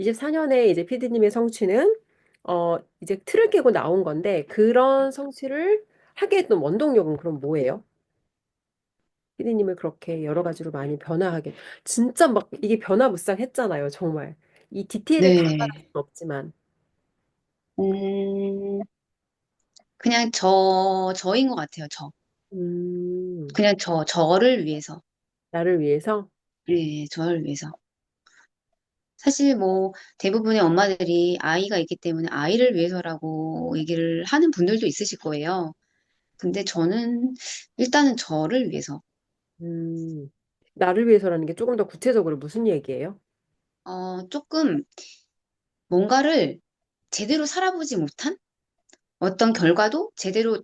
24년에 이제 피디님의 성취는 이제 틀을 깨고 나온 건데 그런 성취를 하게 했던 원동력은 그럼 뭐예요? 피디님을 그렇게 여러 가지로 많이 변화하게 진짜 막 이게 변화무쌍했잖아요, 정말. 이 디테일을 다 말할 네. 수는 없지만. 음, 그냥 저인 것 같아요, 저. 음, 그냥 저를 위해서. 나를 위해서. 예, 저를 위해서. 사실 뭐 대부분의 엄마들이 아이가 있기 때문에 아이를 위해서라고 얘기를 하는 분들도 있으실 거예요. 근데 저는 일단은 저를 위해서. 음, 나를 위해서라는 게 조금 더 구체적으로 무슨 얘기예요? 조금 뭔가를 제대로 살아보지 못한 어떤 결과도 제대로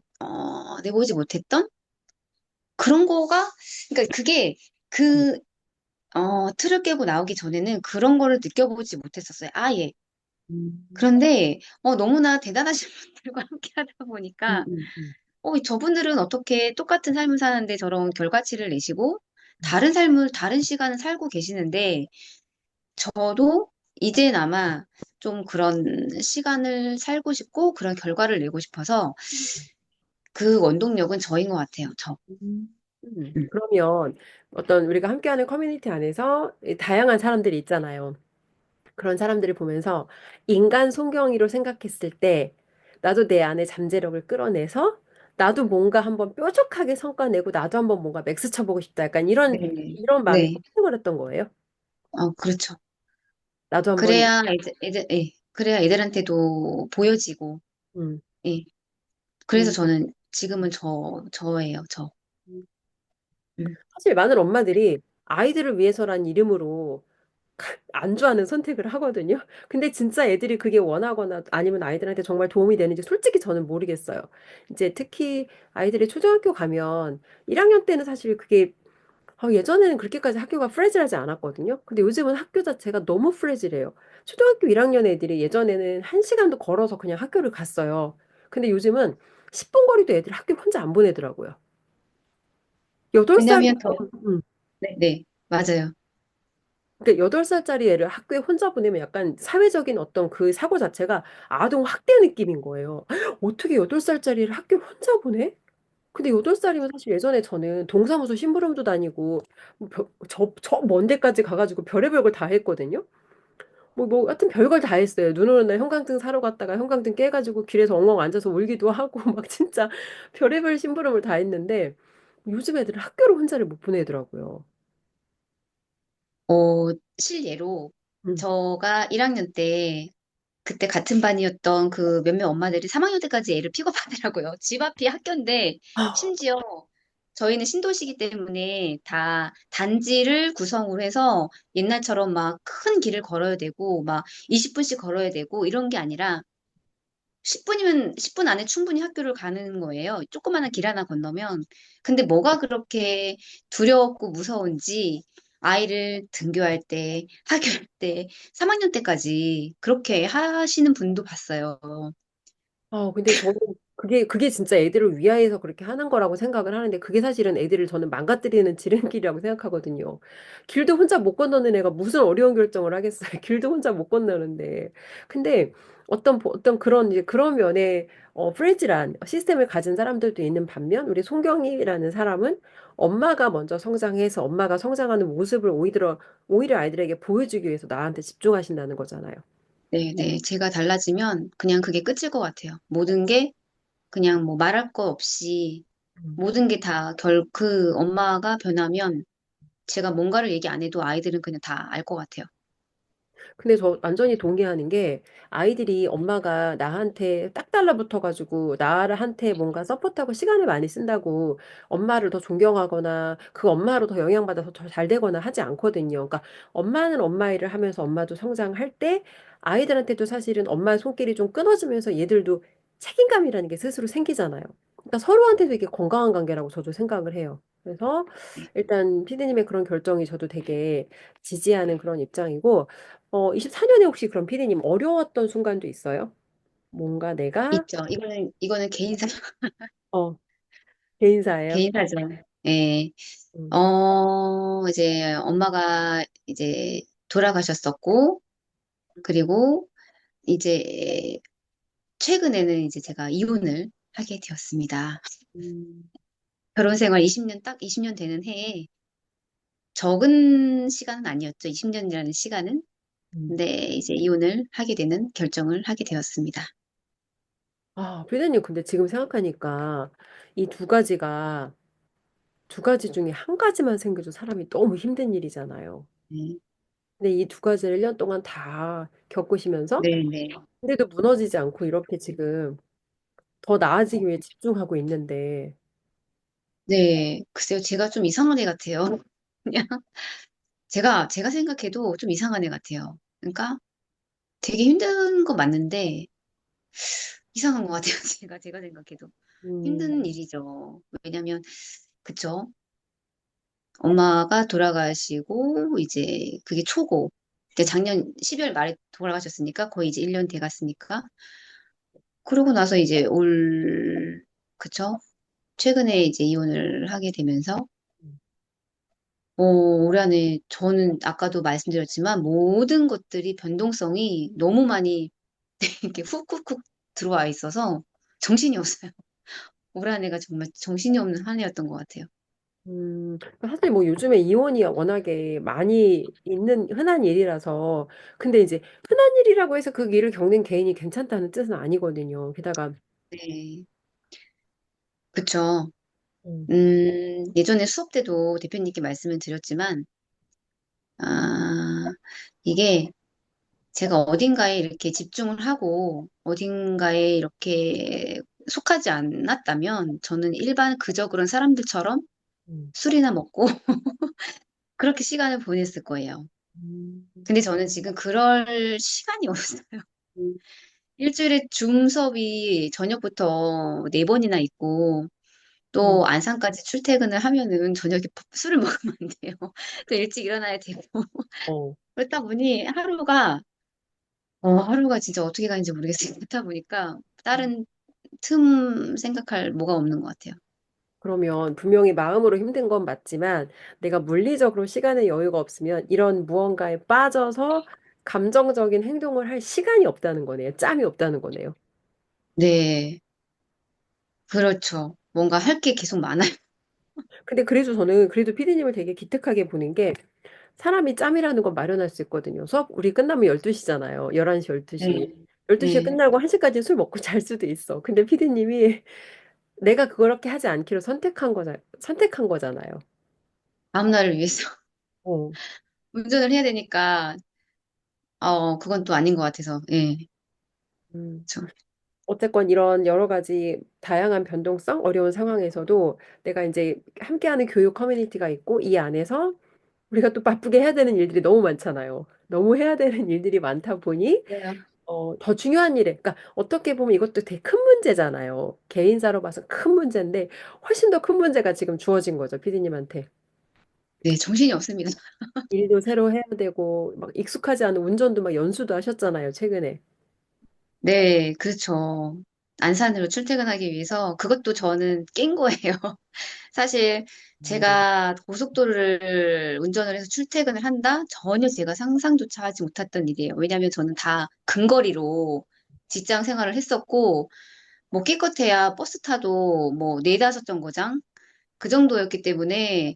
내보지 못했던 그런 거가 그러니까 그게 그 틀을 깨고 나오기 전에는 그런 거를 느껴보지 못했었어요. 아예. 음, 그런데 너무나 대단하신 분들과 함께 하다 음, 보니까 음, 저분들은 어떻게 똑같은 삶을 사는데 저런 결과치를 내시고 음. 다른 시간을 살고 계시는데 저도 이제나마 좀 그런 시간을 살고 싶고 그런 결과를 내고 싶어서 그 원동력은 저인 것 같아요. 저. 음. 음. 그러면 어떤 우리가 함께하는 커뮤니티 안에서 이 다양한 사람들이 있잖아요. 그런 사람들을 보면서 인간 송경이로 생각했을 때 나도 내 안에 잠재력을 끌어내서 나도 뭔가 한번 뾰족하게 성과 내고 나도 한번 뭔가 맥스 쳐보고 싶다. 약간 네. 이런 마음이 네. 꼭 생활했던 거예요. 그렇죠. 나도 한번 그래야 애들한테도 보여지고, 음, 예. 그래서 음, 저는 지금은 저예요, 저. 음. 사실 많은 엄마들이 아이들을 위해서란 이름으로 안 좋아하는 선택을 하거든요. 근데 진짜 애들이 그게 원하거나 아니면 아이들한테 정말 도움이 되는지 솔직히 저는 모르겠어요. 이제 특히 아이들이 초등학교 가면 1학년 때는 사실 그게 예전에는 그렇게까지 학교가 프레질하지 않았거든요. 근데 요즘은 학교 자체가 너무 프레질해요. 초등학교 1학년 애들이 예전에는 1시간도 걸어서 그냥 학교를 갔어요. 근데 요즘은 10분 거리도 애들 학교 혼자 안 보내더라고요. 왜냐면 8살이면 네, 네, 맞아요. 그러니까 8살짜리 애를 학교에 혼자 보내면 약간 사회적인 어떤 그 사고 자체가 아동 학대 느낌인 거예요. 어떻게 8살짜리를 학교 혼자 보내? 근데 8살이면 사실 예전에 저는 동사무소 심부름도 다니고 저 먼 데까지 가가지고 별의별 걸 다 했거든요. 하여튼 별걸 다 했어요. 눈 오는 날 형광등 사러 갔다가 형광등 깨가지고 길에서 엉엉 앉아서 울기도 하고 막 진짜 별의별 심부름을 다 했는데 요즘 애들은 학교를 혼자를 못 보내더라고요. 실예로 음. 저가 1학년 때 그때 같은 반이었던 그 몇몇 엄마들이 3학년 때까지 애를 픽업하더라고요. 집 앞이 학교인데 심지어 저희는 신도시기 때문에 다 단지를 구성으로 해서 옛날처럼 막 큰 길을 걸어야 되고 막 20분씩 걸어야 되고 이런 게 아니라 10분이면 10분 안에 충분히 학교를 가는 거예요. 조그마한 길 하나 건너면. 근데 뭐가 그렇게 두려웠고 무서운지 아이를 등교할 때, 학교할 때, 3학년 때까지 그렇게 하시는 분도 봤어요. 근데 저는 그게 진짜 애들을 위하여서 그렇게 하는 거라고 생각을 하는데 그게 사실은 애들을 저는 망가뜨리는 지름길이라고 생각하거든요. 길도 혼자 못 건너는 애가 무슨 어려운 결정을 하겠어요. 길도 혼자 못 건너는데. 근데 어떤 그런 이제 그런 면에 프레질한 시스템을 가진 사람들도 있는 반면 우리 송경이라는 사람은 엄마가 먼저 성장해서 엄마가 성장하는 모습을 오히려 아이들에게 보여주기 위해서 나한테 집중하신다는 거잖아요. 네, 네. 제가 달라지면 그냥 그게 끝일 것 같아요. 모든 게 그냥 뭐 말할 거 없이 모든 게 다 그 엄마가 변하면 제가 뭔가를 얘기 안 해도 아이들은 그냥 다 알 것 같아요. 근데 저 완전히 동의하는 게 아이들이 엄마가 나한테 딱 달라붙어가지고 나한테 뭔가 서포트하고 시간을 많이 쓴다고 엄마를 더 존경하거나 그 엄마로 더 영향받아서 더 잘 되거나 하지 않거든요. 그러니까 엄마는 엄마 일을 하면서 엄마도 성장할 때 아이들한테도 사실은 엄마의 손길이 좀 끊어지면서 얘들도 책임감이라는 게 스스로 생기잖아요. 그러니까 서로한테도 이게 건강한 관계라고 저도 생각을 해요. 그래서 일단 피디님의 그런 결정이 저도 되게 지지하는 그런 입장이고 24년에 혹시 그럼 피디님 어려웠던 순간도 있어요? 뭔가 내가, 있죠. 이거는 어, 개인사예요? 개인사죠. 예. 음, 이제 엄마가 이제 돌아가셨었고, 그리고 이제 최근에는 이제 제가 이혼을 하게 되었습니다. 음, 결혼 생활 20년, 딱 20년 되는 해에 적은 시간은 아니었죠. 20년이라는 시간은. 음. 근데 이제 이혼을 하게 되는 결정을 하게 되었습니다. 아, 피디님, 근데 지금 생각하니까 이 두 가지 중에 한 가지만 생겨도 사람이 너무 힘든 일이잖아요. 네, 근데 이 두 가지를 1년 동안 다 겪으시면서 네, 네. 근데도 무너지지 않고 이렇게 지금 더 나아지기 위해 집중하고 있는데, 네, 글쎄요. 제가 좀 이상한 애 같아요. 그냥 제가 생각해도 좀 이상한 애 같아요. 그러니까 되게 힘든 거 맞는데 이상한 것 같아요. 제가 생각해도 힘든 음, 일이죠. 왜냐면 그쵸? 엄마가 돌아가시고 이제 그게 초고. 이제 작년 12월 말에 돌아가셨으니까 거의 이제 1년 돼 갔으니까. 그러고 나서 이제 그쵸? 최근에 이제 이혼을 하게 되면서 올 한해 저는 아까도 말씀드렸지만 모든 것들이 변동성이 너무 많이 이렇게 훅훅훅 들어와 있어서 정신이 없어요. 올 한해가 정말 정신이 없는 한 해였던 것 같아요. 사실 뭐 요즘에 이혼이 워낙에 많이 있는 흔한 일이라서, 근데 이제 흔한 일이라고 해서 그 일을 겪는 개인이 괜찮다는 뜻은 아니거든요. 게다가, 네. 그쵸. 음, 예전에 수업 때도 대표님께 말씀을 드렸지만, 아, 이게 제가 어딘가에 이렇게 집중을 하고 어딘가에 이렇게 속하지 않았다면 저는 일반 그저 그런 사람들처럼 음, 술이나 먹고 그렇게 시간을 보냈을 거예요. 음, 근데 저는 지금 그럴 시간이 없어요. 음, 일주일에 줌 수업이 저녁부터 네 번이나 있고 음, 또 안산까지 출퇴근을 하면은 저녁에 술을 먹으면 안 돼요. 또 일찍 일어나야 되고. 어. 그렇다 보니 하루가 진짜 어떻게 가는지 모르겠어요. 그렇다 보니까 다른 틈 생각할 뭐가 없는 것 같아요. 그러면 분명히 마음으로 힘든 건 맞지만 내가 물리적으로 시간의 여유가 없으면 이런 무언가에 빠져서 감정적인 행동을 할 시간이 없다는 거네요. 짬이 없다는 거네요. 네, 그렇죠. 뭔가 할 게 계속 많아요. 근데 그래도 저는 그래도 피디님을 되게 기특하게 보는 게 사람이 짬이라는 건 마련할 수 있거든요. 수업 우리 끝나면 12시잖아요. 11시, 12시. 네, 12시에 네. 끝나고 1시까지 술 먹고 잘 수도 있어. 근데 피디님이 내가 그렇게 하지 않기로 선택한 거잖아요. 다음날을 위해서 어. 운전을 해야 되니까, 그건 또 아닌 것 같아서, 예. 음. 저, 어쨌건 이런 여러 가지 다양한 변동성, 어려운 상황에서도 내가 이제 함께하는 교육 커뮤니티가 있고 이 안에서 우리가 또 바쁘게 해야 되는 일들이 너무 많잖아요. 너무 해야 되는 일들이 많다 보니 맞아요. 더 중요한 일에, 그러니까 어떻게 보면 이것도 되게 큰 문제잖아요. 개인사로 봐서 큰 문제인데 훨씬 더 큰 문제가 지금 주어진 거죠, 피디님한테. 네, 정신이 없습니다. 일도 새로 해야 되고 막 익숙하지 않은 운전도 막 연수도 하셨잖아요, 최근에. 네, 그렇죠. 안산으로 출퇴근하기 위해서 그것도 저는 깬 거예요. 사실 음, 제가 고속도로를 운전을 해서 출퇴근을 한다? 전혀 제가 상상조차 하지 못했던 일이에요. 왜냐하면 저는 다 근거리로 직장 생활을 했었고, 뭐 기껏해야 버스 타도 뭐 네다섯 정거장 그 정도였기 때문에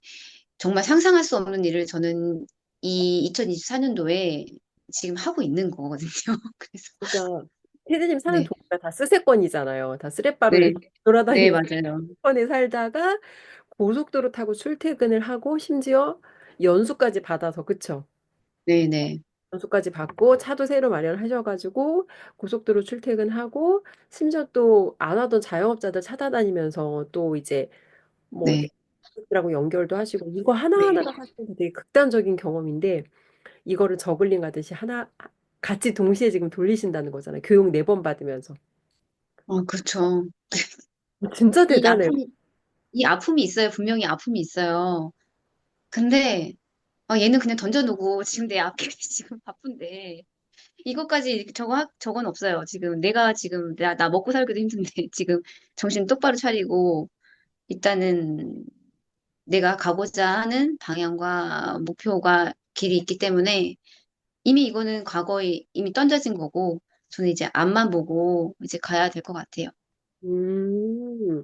정말 상상할 수 없는 일을 저는 이 2024년도에 지금 하고 있는 거거든요. 그래서 진짜 피디님 사는 네, 동네가 다 쓰세권이잖아요. 다 쓰레빠루를 네, 네, 돌아다니면서 맞아요. 수도권에 살다가 고속도로 타고 출퇴근을 하고 심지어 연수까지 받아서 그쵸? 네, 네, 연수까지 받고 차도 새로 마련하셔가지고 고속도로 출퇴근하고 심지어 또 안 하던 자영업자들 찾아다니면서 또 이제 뭐 네, 라고 연결도 하시고 이거 네. 하나하나가 사실 되게 극단적인 경험인데 이거를 저글링 하듯이 같이 동시에 지금 돌리신다는 거잖아요. 교육 4번 받으면서. 그렇죠. 진짜 이 대단해요. 아픔이, 이 아픔이 있어요. 분명히 아픔이 있어요. 근데 얘는 그냥 던져놓고 지금 내 앞에 지금 바쁜데 이것까지 저건 없어요. 지금 내가 지금 나 먹고 살기도 힘든데 지금 정신 똑바로 차리고 일단은 내가 가고자 하는 방향과 목표가 길이 있기 때문에 이미 이거는 과거에 이미 던져진 거고, 저는 이제 앞만 보고 이제 가야 될 것 같아요. 음,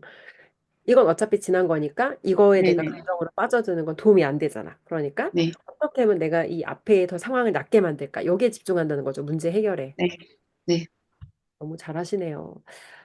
이건 어차피 지난 거니까 이거에 내가 네네. 감정으로 빠져드는 건 도움이 안 되잖아. 그러니까 네, 어떻게 하면 내가 이 앞에 더 상황을 낫게 만들까? 여기에 집중한다는 거죠. 문제 해결에. 네, 네. 너무 잘하시네요.